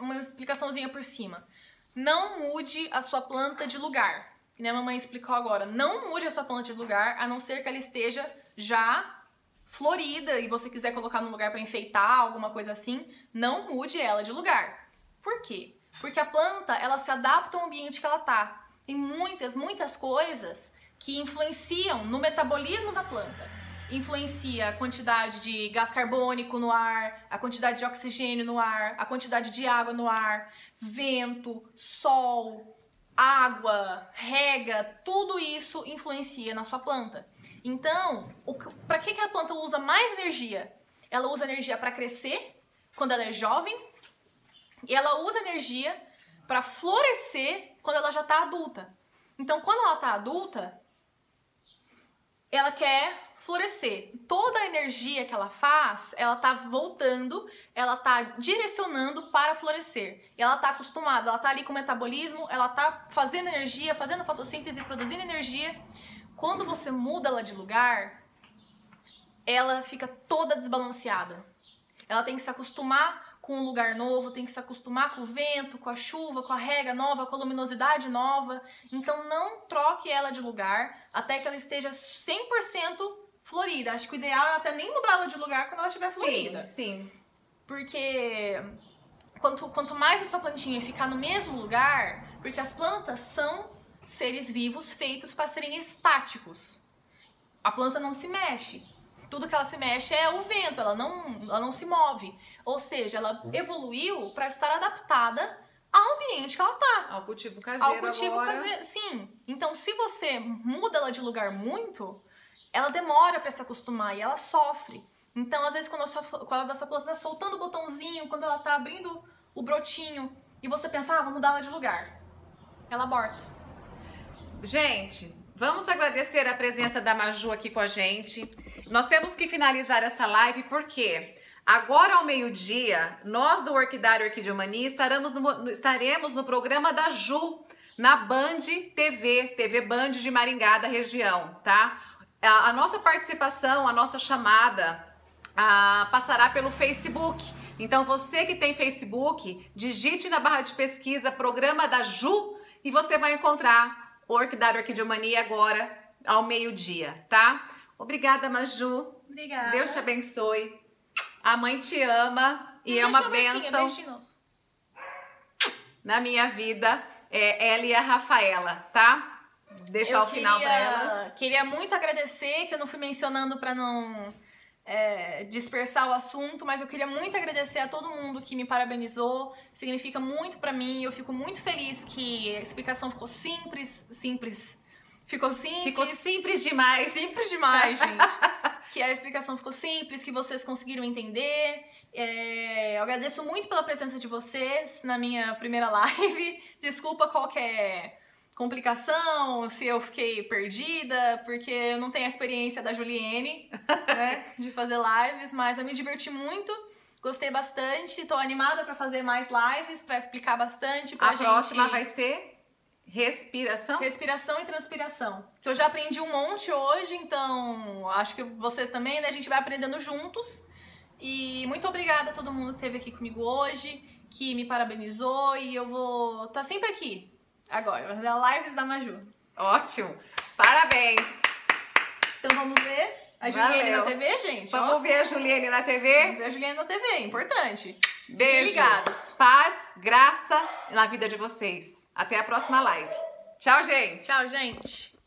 uma explicaçãozinha por cima. Não mude a sua planta de lugar. Que nem a mamãe explicou agora, não mude a sua planta de lugar, a não ser que ela esteja já florida e você quiser colocar num lugar para enfeitar, alguma coisa assim, não mude ela de lugar. Por quê? Porque a planta, ela se adapta ao ambiente que ela tá. Tem muitas coisas que influenciam no metabolismo da planta. Influencia a quantidade de gás carbônico no ar, a quantidade de oxigênio no ar, a quantidade de água no ar, vento, sol, água, rega, tudo isso influencia na sua planta. Então, para que a planta usa mais energia? Ela usa energia para crescer, quando ela é jovem, e ela usa energia para florescer quando ela já está adulta. Então, quando ela está adulta, ela quer florescer. Toda a energia que ela faz, ela tá voltando, ela tá direcionando para florescer. E ela tá acostumada, ela tá ali com o metabolismo, ela tá fazendo energia, fazendo fotossíntese, produzindo energia. Quando você muda ela de lugar, ela fica toda desbalanceada. Ela tem que se acostumar com um lugar novo, tem que se acostumar com o vento, com a chuva, com a rega nova, com a luminosidade nova. Então não troque ela de lugar até que ela esteja 100% florida. Acho que o ideal é até nem mudar ela de lugar quando ela estiver florida. Sim. Porque quanto mais a sua plantinha ficar no mesmo lugar, porque as plantas são seres vivos feitos para serem estáticos. A planta não se mexe. Tudo que ela se mexe é o vento, ela não se move. Ou seja, ela evoluiu para estar adaptada ao ambiente que ela tá. Ao cultivo caseiro. Ao cultivo caseiro, sim. Então, se você muda ela de lugar muito, ela demora para se acostumar e ela sofre. Então, às vezes, quando a sua planta tá soltando o botãozinho, quando ela tá abrindo o brotinho, e você pensa, vou mudar ela de lugar, ela aborta. Gente, vamos agradecer a presença da Maju aqui com a gente. Nós temos que finalizar essa live porque agora ao meio-dia, nós do Orquidário Orquídea estaremos no programa da Ju, na Band TV Band de Maringá da região, tá? A nossa participação, a nossa chamada passará pelo Facebook. Então você que tem Facebook, digite na barra de pesquisa Programa da Ju e você vai encontrar o Orquidário Orquídea Mania agora ao meio-dia, tá? Obrigada, Maju. Obrigada. Deus te abençoe. A mãe te ama e é uma bênção na minha vida. Ela e a Rafaela, tá? Deixar o final para elas. Queria muito agradecer, que eu não fui mencionando para não dispersar o assunto, mas eu queria muito agradecer a todo mundo que me parabenizou. Significa muito para mim. Eu fico muito feliz que a explicação ficou simples. Ficou simples demais. Simples demais, gente. Que a explicação ficou simples, que vocês conseguiram entender. Eu agradeço muito pela presença de vocês na minha primeira live. Desculpa qualquer complicação, se eu fiquei perdida, porque eu não tenho a experiência da Juliene, né, de fazer lives, mas eu me diverti muito, gostei bastante, tô animada para fazer mais lives, para explicar bastante pra gente. A próxima vai ser respiração? Respiração e transpiração. Que eu já aprendi um monte hoje, então acho que vocês também, né? A gente vai aprendendo juntos. E muito obrigada a todo mundo que esteve aqui comigo hoje, que me parabenizou, e eu vou estar sempre aqui agora, vou dar lives da Maju. Ótimo! Parabéns! Então vamos ver a Juliene na TV, gente? Vamos ver a Juliene na TV? Vamos ver a Juliene na TV, importante. Beijo! Fiquem ligados. Paz, graça na vida de vocês. Até a próxima live. Tchau, gente! Tchau, gente!